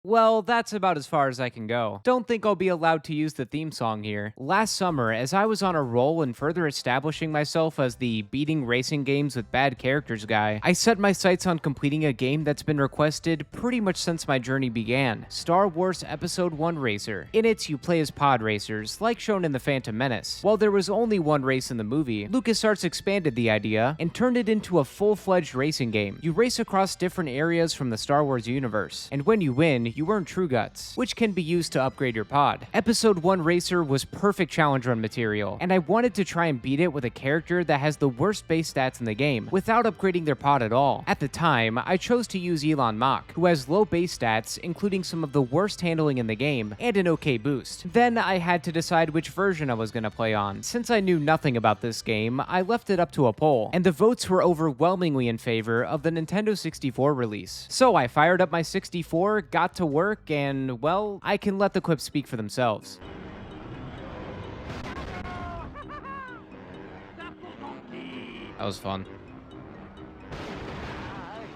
Well, that's about as far as I can go. Don't think I'll be allowed to use the theme song here. Last summer, as I was on a roll and further establishing myself as the beating racing games with bad characters guy, I set my sights on completing a game that's been requested pretty much since my journey began, Star Wars Episode 1 Racer. In it, you play as pod racers, like shown in The Phantom Menace. While there was only one race in the movie, LucasArts expanded the idea and turned it into a full-fledged racing game. You race across different areas from the Star Wars universe, and when you win, you earn True Guts, which can be used to upgrade your pod. Episode 1 Racer was perfect challenge run material, and I wanted to try and beat it with a character that has the worst base stats in the game, without upgrading their pod at all. At the time, I chose to use Elon Mach, who has low base stats, including some of the worst handling in the game, and an okay boost. Then I had to decide which version I was going to play on. Since I knew nothing about this game, I left it up to a poll, and the votes were overwhelmingly in favor of the Nintendo 64 release. So I fired up my 64, got to work, and, well, I can let the clips speak for themselves. That was fun.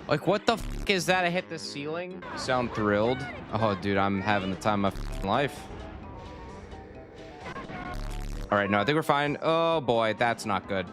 Like, what the f is that? I hit the ceiling? You sound thrilled. Oh, dude, I'm having the time of my life. All right, no, I think we're fine. Oh, boy, that's not good.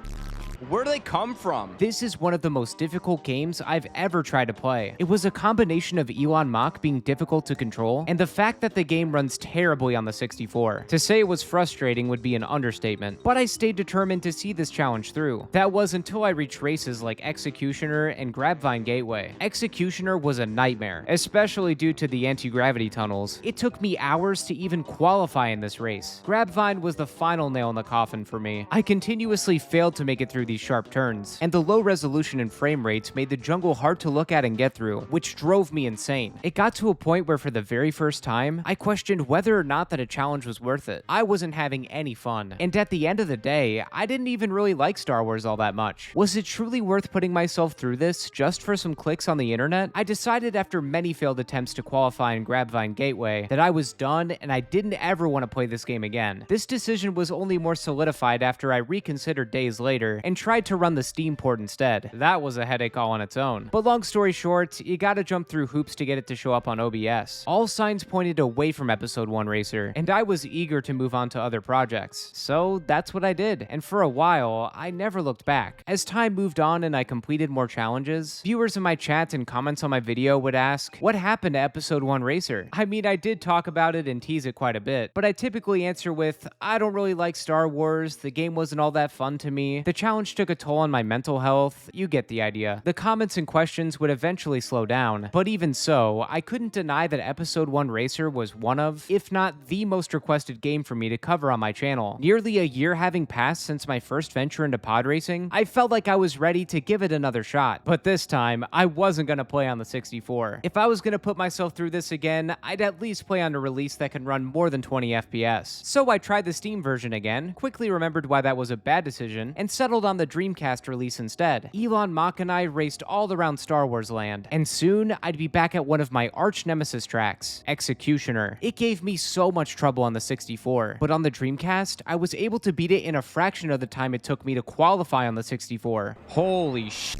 Where do they come from? This is one of the most difficult games I've ever tried to play. It was a combination of Elon Mach being difficult to control and the fact that the game runs terribly on the 64. To say it was frustrating would be an understatement, but I stayed determined to see this challenge through. That was until I reached races like Executioner and Grabvine Gateway. Executioner was a nightmare, especially due to the anti-gravity tunnels. It took me hours to even qualify in this race. Grabvine was the final nail in the coffin for me. I continuously failed to make it through these sharp turns, and the low resolution and frame rates made the jungle hard to look at and get through, which drove me insane. It got to a point where for the very first time, I questioned whether or not that a challenge was worth it. I wasn't having any fun, and at the end of the day, I didn't even really like Star Wars all that much. Was it truly worth putting myself through this just for some clicks on the internet? I decided after many failed attempts to qualify in Grabvine Gateway that I was done and I didn't ever want to play this game again. This decision was only more solidified after I reconsidered days later and tried to run the Steam port instead. That was a headache all on its own. But long story short, you gotta jump through hoops to get it to show up on OBS. All signs pointed away from Episode 1 Racer, and I was eager to move on to other projects. So that's what I did, and for a while, I never looked back. As time moved on and I completed more challenges, viewers in my chat and comments on my video would ask, what happened to Episode 1 Racer? I mean, I did talk about it and tease it quite a bit, but I typically answer with, I don't really like Star Wars, the game wasn't all that fun to me, the challenge took a toll on my mental health, you get the idea. The comments and questions would eventually slow down, but even so, I couldn't deny that Episode 1 Racer was one of, if not the most requested game for me to cover on my channel. Nearly a year having passed since my first venture into pod racing, I felt like I was ready to give it another shot, but this time, I wasn't gonna play on the 64. If I was gonna put myself through this again, I'd at least play on a release that can run more than 20 FPS. So I tried the Steam version again, quickly remembered why that was a bad decision, and settled on the Dreamcast release instead. Elon Mach and I raced all around Star Wars land, and soon I'd be back at one of my arch nemesis tracks, Executioner. It gave me so much trouble on the 64, but on the Dreamcast, I was able to beat it in a fraction of the time it took me to qualify on the 64. Holy sh**.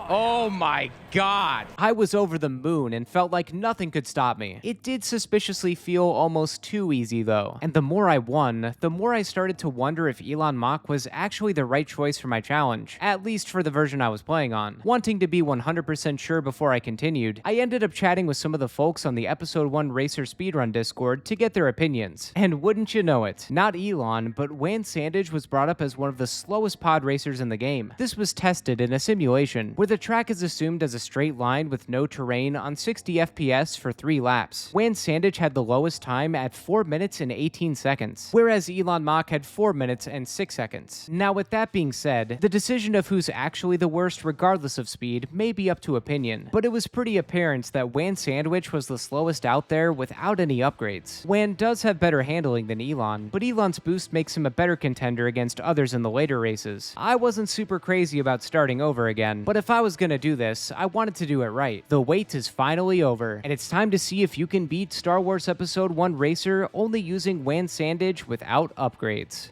Oh my god! I was over the moon and felt like nothing could stop me. It did suspiciously feel almost too easy though, and the more I won, the more I started to wonder if Elon Mach was actually the right choice for my challenge, at least for the version I was playing on. Wanting to be 100% sure before I continued, I ended up chatting with some of the folks on the Episode 1 Racer Speedrun Discord to get their opinions. And wouldn't you know it, not Elon, but Wan Sandage was brought up as one of the slowest pod racers in the game. This was tested in a simulation, where the track is assumed as a straight line with no terrain on 60 FPS for 3 laps. Wan Sandage had the lowest time at 4 minutes and 18 seconds, whereas Elon Mach had 4 minutes and 6 seconds. Now with that being said, the decision of who's actually the worst regardless of speed may be up to opinion, but it was pretty apparent that Wan Sandwich was the slowest out there without any upgrades. Wan does have better handling than Elon, but Elon's boost makes him a better contender against others in the later races. I wasn't super crazy about starting over again, but if I was gonna do this, I wanted to do it right. The wait is finally over, and it's time to see if you can beat Star Wars Episode 1 Racer only using Wan Sandage without upgrades.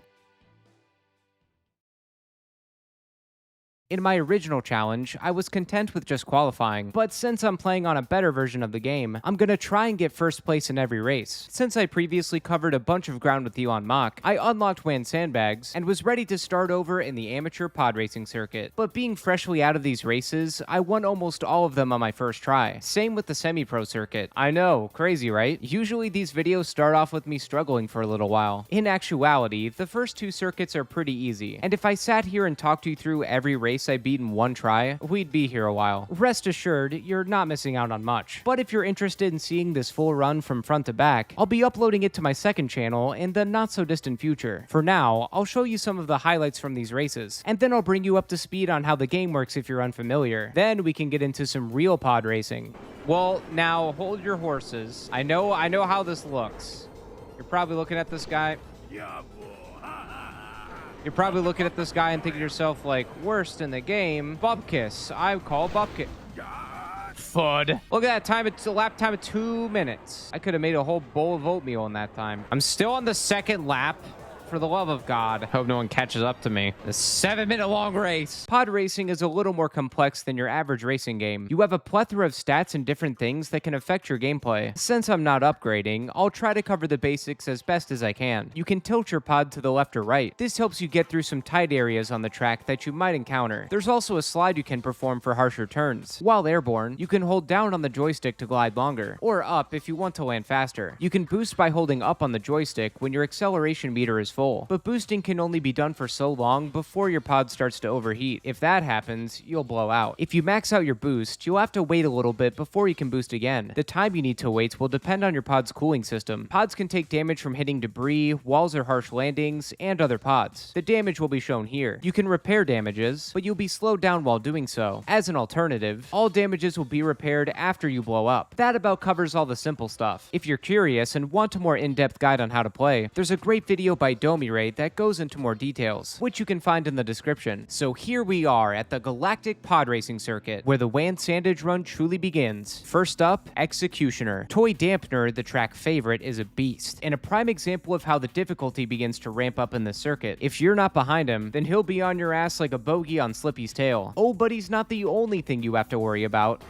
In my original challenge, I was content with just qualifying, but since I'm playing on a better version of the game, I'm gonna try and get first place in every race. Since I previously covered a bunch of ground with Elon Musk, I unlocked Wan Sandage and was ready to start over in the amateur pod racing circuit. But being freshly out of these races, I won almost all of them on my first try. Same with the semi-pro circuit. I know, crazy right? Usually these videos start off with me struggling for a little while. In actuality, the first two circuits are pretty easy, and if I sat here and talked you through every race I beat in one try, we'd be here a while. Rest assured, you're not missing out on much. But if you're interested in seeing this full run from front to back, I'll be uploading it to my second channel in the not so distant future. For now, I'll show you some of the highlights from these races, and then I'll bring you up to speed on how the game works if you're unfamiliar. Then we can get into some real pod racing. Well, now hold your horses. I know how this looks. You're probably looking at this guy. You're probably looking at this guy and thinking to yourself, like, worst in the game, Bupkis. I call Bupkis. Fud. Look at that time. It's a lap time of 2 minutes. I could have made a whole bowl of oatmeal in that time. I'm still on the second lap. For the love of God, hope no one catches up to me. The 7-minute long race. Pod racing is a little more complex than your average racing game. You have a plethora of stats and different things that can affect your gameplay. Since I'm not upgrading, I'll try to cover the basics as best as I can. You can tilt your pod to the left or right. This helps you get through some tight areas on the track that you might encounter. There's also a slide you can perform for harsher turns. While airborne, you can hold down on the joystick to glide longer, or up if you want to land faster. You can boost by holding up on the joystick when your acceleration meter is full, but boosting can only be done for so long before your pod starts to overheat. If that happens, you'll blow out. If you max out your boost, you'll have to wait a little bit before you can boost again. The time you need to wait will depend on your pod's cooling system. Pods can take damage from hitting debris, walls or harsh landings, and other pods. The damage will be shown here. You can repair damages, but you'll be slowed down while doing so. As an alternative, all damages will be repaired after you blow up. That about covers all the simple stuff. If you're curious and want a more in-depth guide on how to play, there's a great video by Domi that goes into more details, which you can find in the description. So here we are at the Galactic Pod Racing Circuit, where the Wan Sandage run truly begins. First up, Executioner. Toy Dampener, the track favorite, is a beast, and a prime example of how the difficulty begins to ramp up in the circuit. If you're not behind him, then he'll be on your ass like a bogey on Slippy's tail. Oh, but he's not the only thing you have to worry about.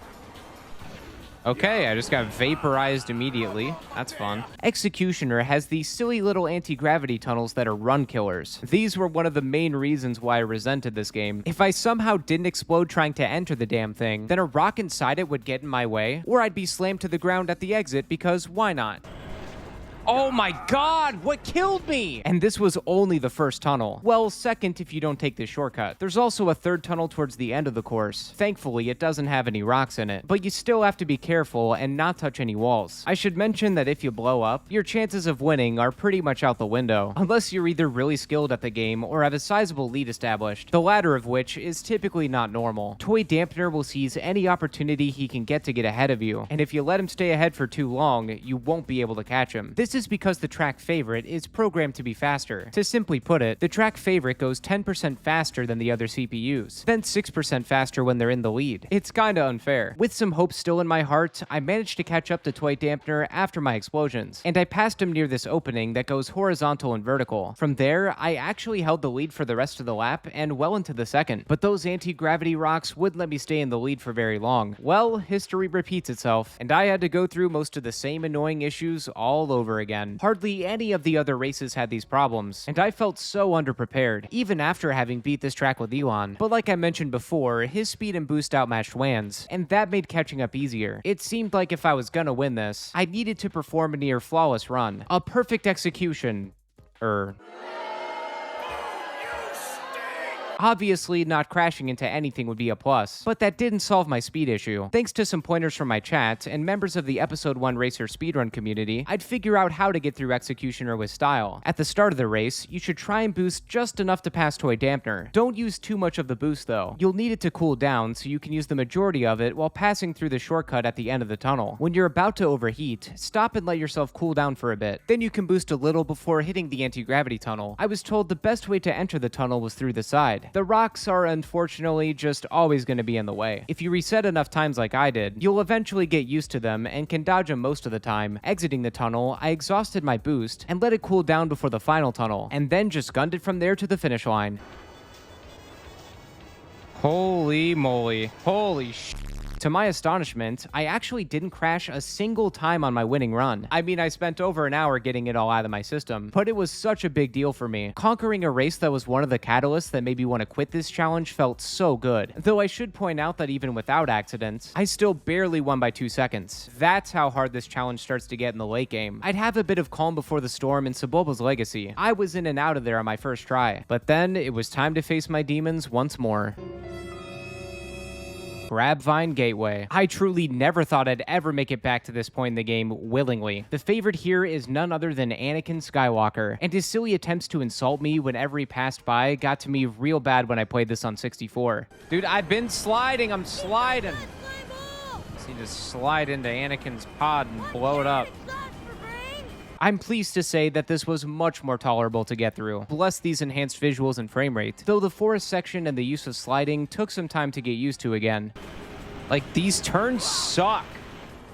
Okay, I just got vaporized immediately. That's fun. Executioner has these silly little anti-gravity tunnels that are run killers. These were one of the main reasons why I resented this game. If I somehow didn't explode trying to enter the damn thing, then a rock inside it would get in my way, or I'd be slammed to the ground at the exit because why not? Oh my God, what killed me? And this was only the first tunnel. Well, second if you don't take this shortcut. There's also a third tunnel towards the end of the course. Thankfully, it doesn't have any rocks in it, but you still have to be careful and not touch any walls. I should mention that if you blow up, your chances of winning are pretty much out the window, unless you're either really skilled at the game or have a sizable lead established, the latter of which is typically not normal. Toy Dampener will seize any opportunity he can get to get ahead of you, and if you let him stay ahead for too long, you won't be able to catch him. This is because the track favorite is programmed to be faster. To simply put it, the track favorite goes 10% faster than the other CPUs, then 6% faster when they're in the lead. It's kinda unfair. With some hope still in my heart, I managed to catch up to Toy Dampener after my explosions, and I passed him near this opening that goes horizontal and vertical. From there, I actually held the lead for the rest of the lap and well into the second, but those anti-gravity rocks wouldn't let me stay in the lead for very long. Well, history repeats itself, and I had to go through most of the same annoying issues all over again. Hardly any of the other races had these problems, and I felt so underprepared, even after having beat this track with Elon. But like I mentioned before, his speed and boost outmatched Wan's, and that made catching up easier. It seemed like if I was gonna win this, I needed to perform a near flawless run. A perfect execution. Obviously, not crashing into anything would be a plus, but that didn't solve my speed issue. Thanks to some pointers from my chat and members of the Episode 1 Racer speedrun community, I'd figure out how to get through Executioner with style. At the start of the race, you should try and boost just enough to pass Toy Dampener. Don't use too much of the boost though. You'll need it to cool down so you can use the majority of it while passing through the shortcut at the end of the tunnel. When you're about to overheat, stop and let yourself cool down for a bit. Then you can boost a little before hitting the anti-gravity tunnel. I was told the best way to enter the tunnel was through the side. The rocks are unfortunately just always going to be in the way. If you reset enough times like I did, you'll eventually get used to them and can dodge them most of the time. Exiting the tunnel, I exhausted my boost and let it cool down before the final tunnel, and then just gunned it from there to the finish line. Holy moly. Holy sh. To my astonishment, I actually didn't crash a single time on my winning run. I mean, I spent over an hour getting it all out of my system, but it was such a big deal for me. Conquering a race that was one of the catalysts that made me want to quit this challenge felt so good. Though I should point out that even without accidents, I still barely won by 2 seconds. That's how hard this challenge starts to get in the late game. I'd have a bit of calm before the storm in Sebulba's Legacy. I was in and out of there on my first try, but then it was time to face my demons once more. Grabvine Gateway. I truly never thought I'd ever make it back to this point in the game willingly. The favorite here is none other than Anakin Skywalker, and his silly attempts to insult me whenever he passed by got to me real bad when I played this on 64. Dude, I've been sliding, I'm sliding. Just need to slide into Anakin's pod and blow it up. I'm pleased to say that this was much more tolerable to get through. Bless these enhanced visuals and frame rate, though the forest section and the use of sliding took some time to get used to again. Like, these turns suck.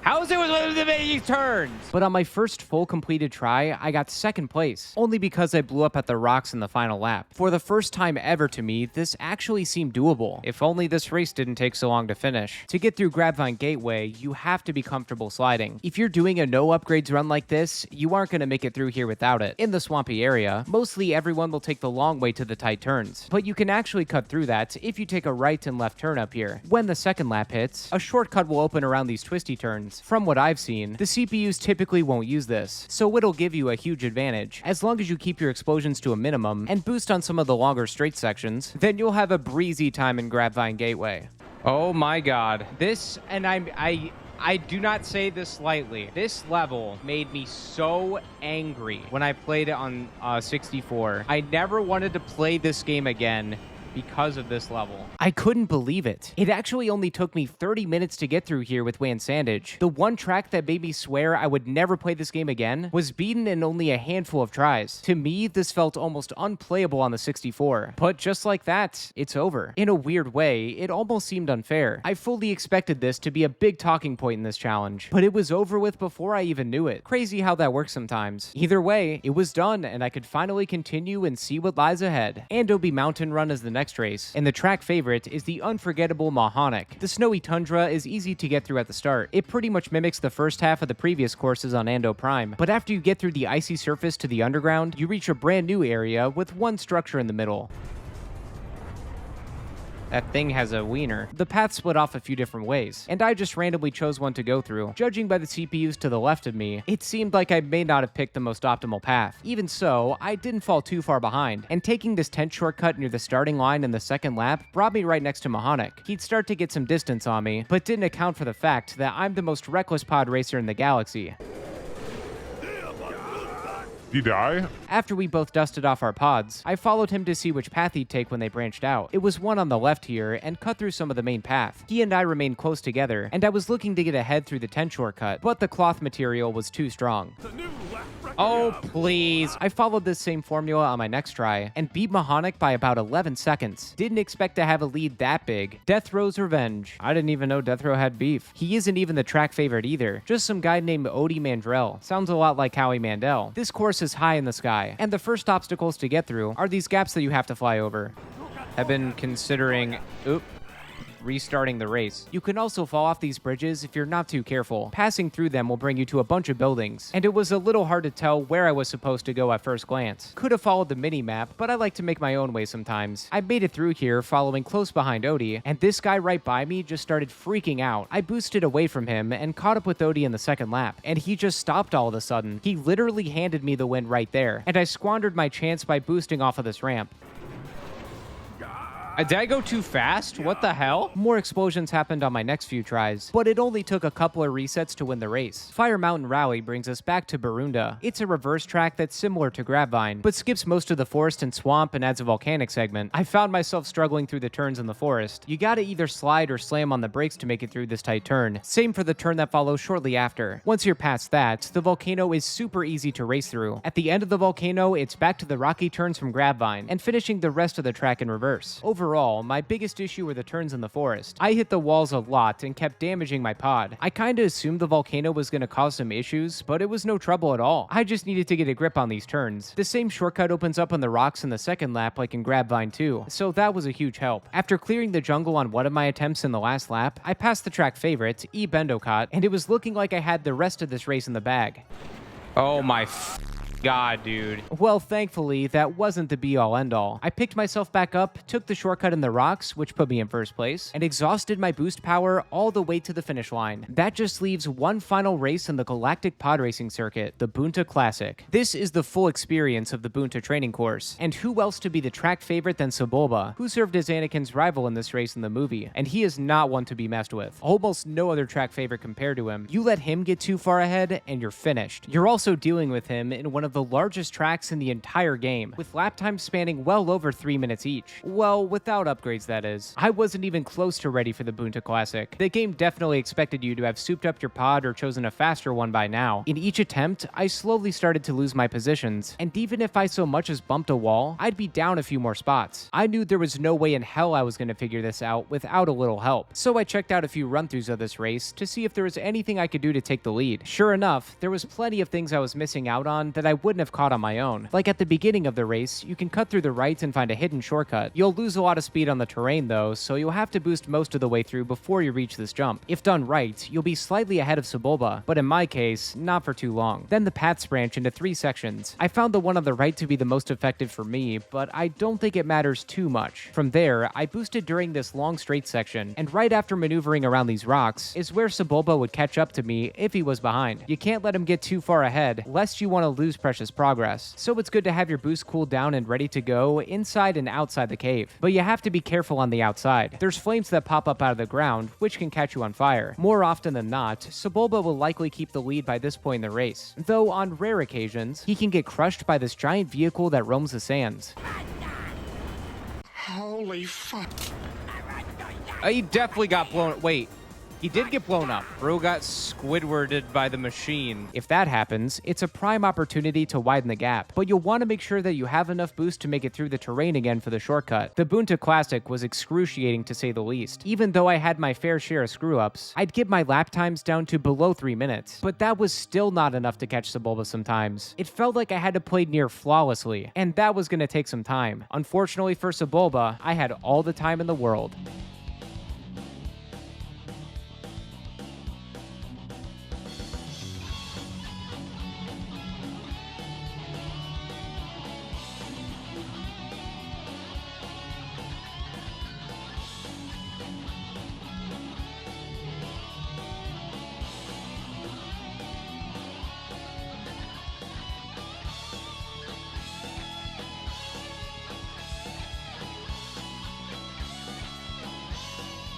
How is it with these turns? But on my first full completed try, I got second place, only because I blew up at the rocks in the final lap. For the first time ever to me, this actually seemed doable, if only this race didn't take so long to finish. To get through Grabvine Gateway, you have to be comfortable sliding. If you're doing a no upgrades run like this, you aren't going to make it through here without it. In the swampy area, mostly everyone will take the long way to the tight turns, but you can actually cut through that if you take a right and left turn up here. When the second lap hits, a shortcut will open around these twisty turns. From what I've seen, the CPUs typically won't use this, so it'll give you a huge advantage. As long as you keep your explosions to a minimum and boost on some of the longer straight sections, then you'll have a breezy time in Grabvine Gateway. Oh my god. This, and I do not say this lightly, this level made me so angry when I played it on 64. I never wanted to play this game again because of this level. I couldn't believe it. It actually only took me 30 minutes to get through here with Wan Sandage. The one track that made me swear I would never play this game again was beaten in only a handful of tries. To me, this felt almost unplayable on the 64. But just like that, it's over. In a weird way, it almost seemed unfair. I fully expected this to be a big talking point in this challenge, but it was over with before I even knew it. Crazy how that works sometimes. Either way, it was done, and I could finally continue and see what lies ahead. Andobi Mountain Run is the next race, and the track favorite is the unforgettable Mahonic. The snowy tundra is easy to get through at the start. It pretty much mimics the first half of the previous courses on Ando Prime, but after you get through the icy surface to the underground, you reach a brand new area with one structure in the middle. That thing has a wiener. The path split off a few different ways, and I just randomly chose one to go through. Judging by the CPUs to the left of me, it seemed like I may not have picked the most optimal path. Even so, I didn't fall too far behind, and taking this tent shortcut near the starting line in the second lap brought me right next to Mahonic. He'd start to get some distance on me, but didn't account for the fact that I'm the most reckless pod racer in the galaxy. You die? After we both dusted off our pods, I followed him to see which path he'd take when they branched out. It was one on the left here, and cut through some of the main path. He and I remained close together, and I was looking to get ahead through the tent shortcut, but the cloth material was too strong. Oh, please. I followed this same formula on my next try, and beat Mahonic by about 11 seconds. Didn't expect to have a lead that big. Death Row's Revenge. I didn't even know Death Row had beef. He isn't even the track favorite either. Just some guy named Odie Mandrell. Sounds a lot like Howie Mandel. This course is high in the sky, and the first obstacles to get through are these gaps that you have to fly over. I've been considering restarting the race. You can also fall off these bridges if you're not too careful. Passing through them will bring you to a bunch of buildings, and it was a little hard to tell where I was supposed to go at first glance. Could have followed the mini-map, but I like to make my own way sometimes. I made it through here following close behind Odie, and this guy right by me just started freaking out. I boosted away from him and caught up with Odie in the second lap, and he just stopped all of a sudden. He literally handed me the win right there, and I squandered my chance by boosting off of this ramp. Did I go too fast? What the hell? More explosions happened on my next few tries, but it only took a couple of resets to win the race. Fire Mountain Rally brings us back to Barunda. It's a reverse track that's similar to Grabvine, but skips most of the forest and swamp and adds a volcanic segment. I found myself struggling through the turns in the forest. You gotta either slide or slam on the brakes to make it through this tight turn. Same for the turn that follows shortly after. Once you're past that, the volcano is super easy to race through. At the end of the volcano, it's back to the rocky turns from Grabvine, and finishing the rest of the track in reverse. Overall, Overall, my biggest issue were the turns in the forest. I hit the walls a lot and kept damaging my pod. I kinda assumed the volcano was gonna cause some issues, but it was no trouble at all. I just needed to get a grip on these turns. The same shortcut opens up on the rocks in the second lap like in Grabvine too, so that was a huge help. After clearing the jungle on one of my attempts in the last lap, I passed the track favorite, Bendocott, and it was looking like I had the rest of this race in the bag. Oh my God, dude. Well, thankfully, that wasn't the be-all end-all. I picked myself back up, took the shortcut in the rocks, which put me in first place, and exhausted my boost power all the way to the finish line. That just leaves one final race in the galactic pod racing circuit, the Bonta Classic. This is the full experience of the Bonta training course, and who else to be the track favorite than Sebulba, who served as Anakin's rival in this race in the movie, and he is not one to be messed with. Almost no other track favorite compared to him. You let him get too far ahead, and you're finished. You're also dealing with him in one of the largest tracks in the entire game, with lap times spanning well over 3 minutes each. Well, without upgrades, that is. I wasn't even close to ready for the Bonta Classic. The game definitely expected you to have souped up your pod or chosen a faster one by now. In each attempt, I slowly started to lose my positions, and even if I so much as bumped a wall, I'd be down a few more spots. I knew there was no way in hell I was going to figure this out without a little help, so I checked out a few run-throughs of this race to see if there was anything I could do to take the lead. Sure enough, there was plenty of things I was missing out on that I wouldn't have caught on my own. Like at the beginning of the race, you can cut through the right and find a hidden shortcut. You'll lose a lot of speed on the terrain though, so you'll have to boost most of the way through before you reach this jump. If done right, you'll be slightly ahead of Sebulba, but in my case, not for too long. Then the paths branch into 3 sections. I found the one on the right to be the most effective for me, but I don't think it matters too much. From there, I boosted during this long straight section, and right after maneuvering around these rocks is where Sebulba would catch up to me if he was behind. You can't let him get too far ahead, lest you want to lose precious progress. So it's good to have your boost cooled down and ready to go inside and outside the cave. But you have to be careful on the outside. There's flames that pop up out of the ground, which can catch you on fire. More often than not, Sebulba will likely keep the lead by this point in the race, though on rare occasions, he can get crushed by this giant vehicle that roams the sands. Holy fuck. He definitely got blown. Wait. He did get blown up. Bro got Squidwarded by the machine. If that happens, it's a prime opportunity to widen the gap, but you'll want to make sure that you have enough boost to make it through the terrain again for the shortcut. The Bonta Classic was excruciating to say the least. Even though I had my fair share of screw-ups, I'd get my lap times down to below 3 minutes, but that was still not enough to catch Sebulba sometimes. It felt like I had to play near flawlessly, and that was going to take some time. Unfortunately for Sebulba, I had all the time in the world.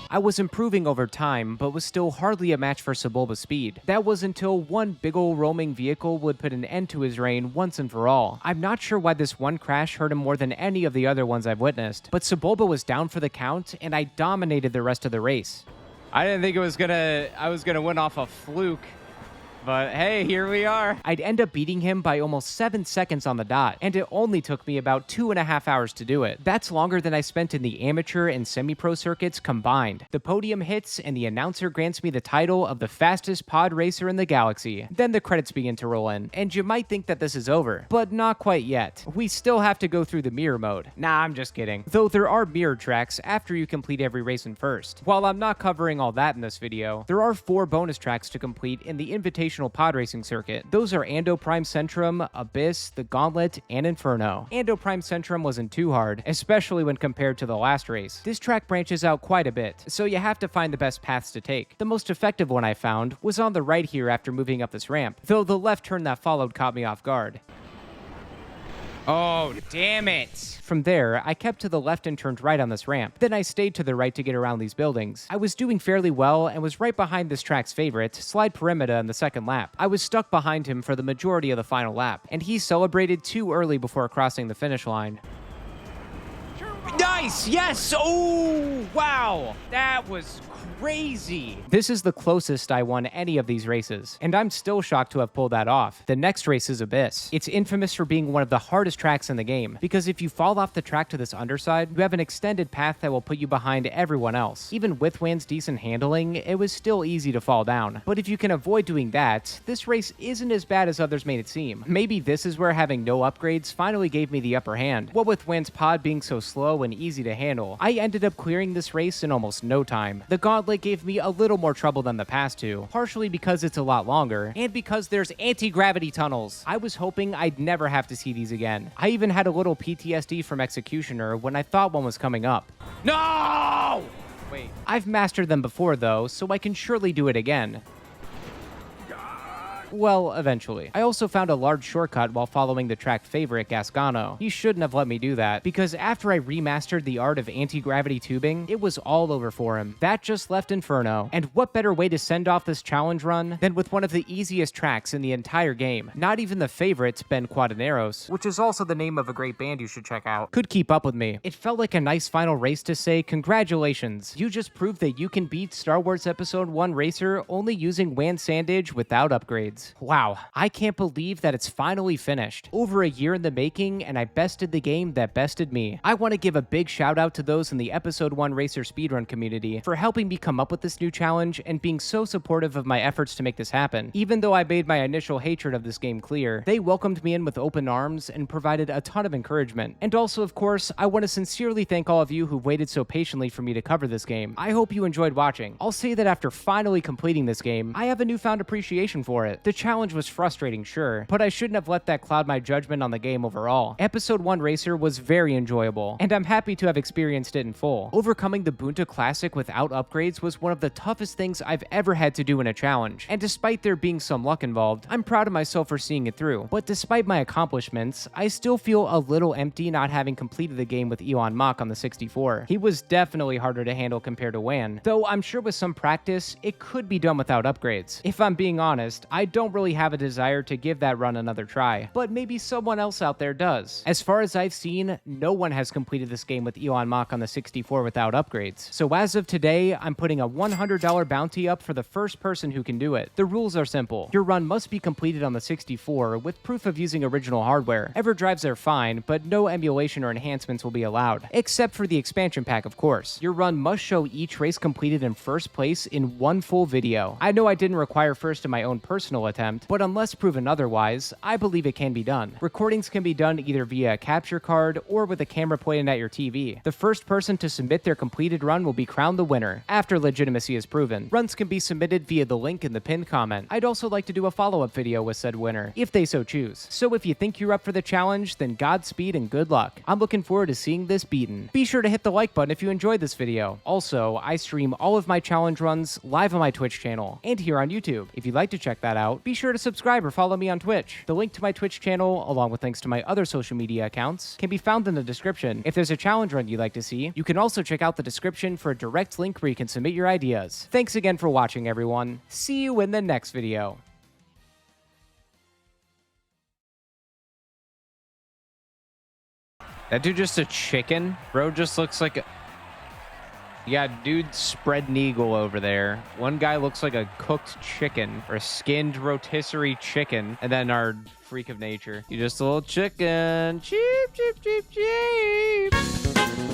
I was improving over time, but was still hardly a match for Sebulba's speed. That was until one big ol' roaming vehicle would put an end to his reign once and for all. I'm not sure why this one crash hurt him more than any of the other ones I've witnessed, but Sebulba was down for the count, and I dominated the rest of the race. I didn't think I was gonna win off a fluke. But hey, here we are. I'd end up beating him by almost 7 seconds on the dot, and it only took me about 2.5 hours to do it. That's longer than I spent in the amateur and semi-pro circuits combined. The podium hits, and the announcer grants me the title of the fastest pod racer in the galaxy. Then the credits begin to roll in, and you might think that this is over, but not quite yet. We still have to go through the mirror mode. Nah, I'm just kidding. Though there are mirror tracks after you complete every race in first. While I'm not covering all that in this video, there are 4 bonus tracks to complete in the Invitational pod racing circuit. Those are Ando Prime Centrum, Abyss, the Gauntlet, and Inferno. Ando Prime Centrum wasn't too hard, especially when compared to the last race. This track branches out quite a bit, so you have to find the best paths to take. The most effective one I found was on the right here after moving up this ramp, though the left turn that followed caught me off guard. Oh, damn it. From there, I kept to the left and turned right on this ramp. Then I stayed to the right to get around these buildings. I was doing fairly well and was right behind this track's favorite, Slide Perimeter, in the second lap. I was stuck behind him for the majority of the final lap, and he celebrated too early before crossing the finish line. Nice! Yes! Oh! Wow, that was crazy. This is the closest I won any of these races, and I'm still shocked to have pulled that off. The next race is Abyss. It's infamous for being one of the hardest tracks in the game, because if you fall off the track to this underside, you have an extended path that will put you behind everyone else. Even with Wan's decent handling, it was still easy to fall down. But if you can avoid doing that, this race isn't as bad as others made it seem. Maybe this is where having no upgrades finally gave me the upper hand. What with Wan's pod being so slow and easy to handle, I ended up clearing this race in almost no time. The gauntlet gave me a little more trouble than the past two, partially because it's a lot longer, and because there's anti-gravity tunnels. I was hoping I'd never have to see these again. I even had a little PTSD from Executioner when I thought one was coming up. No! Wait. I've mastered them before though, so I can surely do it again. Well, eventually. I also found a large shortcut while following the track favorite, Gasgano. He shouldn't have let me do that, because after I remastered the art of anti-gravity tubing, it was all over for him. That just left Inferno. And what better way to send off this challenge run than with one of the easiest tracks in the entire game? Not even the favorite, Ben Quaderneros, which is also the name of a great band you should check out, could keep up with me. It felt like a nice final race to say, congratulations, you just proved that you can beat Star Wars Episode 1 Racer only using Wan Sandage without upgrades. Wow, I can't believe that it's finally finished. Over a year in the making, and I bested the game that bested me. I want to give a big shout out to those in the Episode 1 Racer speedrun community for helping me come up with this new challenge and being so supportive of my efforts to make this happen. Even though I made my initial hatred of this game clear, they welcomed me in with open arms and provided a ton of encouragement. And also, of course, I want to sincerely thank all of you who've waited so patiently for me to cover this game. I hope you enjoyed watching. I'll say that after finally completing this game, I have a newfound appreciation for it. The challenge was frustrating, sure, but I shouldn't have let that cloud my judgment on the game overall. Episode 1 Racer was very enjoyable, and I'm happy to have experienced it in full. Overcoming the Bonta Classic without upgrades was one of the toughest things I've ever had to do in a challenge, and despite there being some luck involved, I'm proud of myself for seeing it through. But despite my accomplishments, I still feel a little empty not having completed the game with Elon Mach on the 64. He was definitely harder to handle compared to Wan, though I'm sure with some practice, it could be done without upgrades. If I'm being honest, I don't really have a desire to give that run another try, but maybe someone else out there does. As far as I've seen, no one has completed this game with Elon Mach on the 64 without upgrades. So as of today, I'm putting a $100 bounty up for the first person who can do it. The rules are simple. Your run must be completed on the 64 with proof of using original hardware. EverDrives are fine, but no emulation or enhancements will be allowed, except for the expansion pack, of course. Your run must show each race completed in first place in one full video. I know I didn't require first in my own personal attempt, but unless proven otherwise, I believe it can be done. Recordings can be done either via a capture card or with a camera pointed at your TV. The first person to submit their completed run will be crowned the winner, after legitimacy is proven. Runs can be submitted via the link in the pinned comment. I'd also like to do a follow-up video with said winner, if they so choose. So if you think you're up for the challenge, then Godspeed and good luck. I'm looking forward to seeing this beaten. Be sure to hit the like button if you enjoyed this video. Also, I stream all of my challenge runs live on my Twitch channel, and here on YouTube. If you'd like to check that out, be sure to subscribe or follow me on Twitch. The link to my Twitch channel, along with links to my other social media accounts, can be found in the description. If there's a challenge run you'd like to see, you can also check out the description for a direct link where you can submit your ideas. Thanks again for watching, everyone. See you in the next video. That dude just a chicken? Bro just looks like a... Yeah, dude spread an eagle over there. One guy looks like a cooked chicken, or a skinned rotisserie chicken. And then our freak of nature. You just a little chicken. Cheep, cheep, cheep, cheep.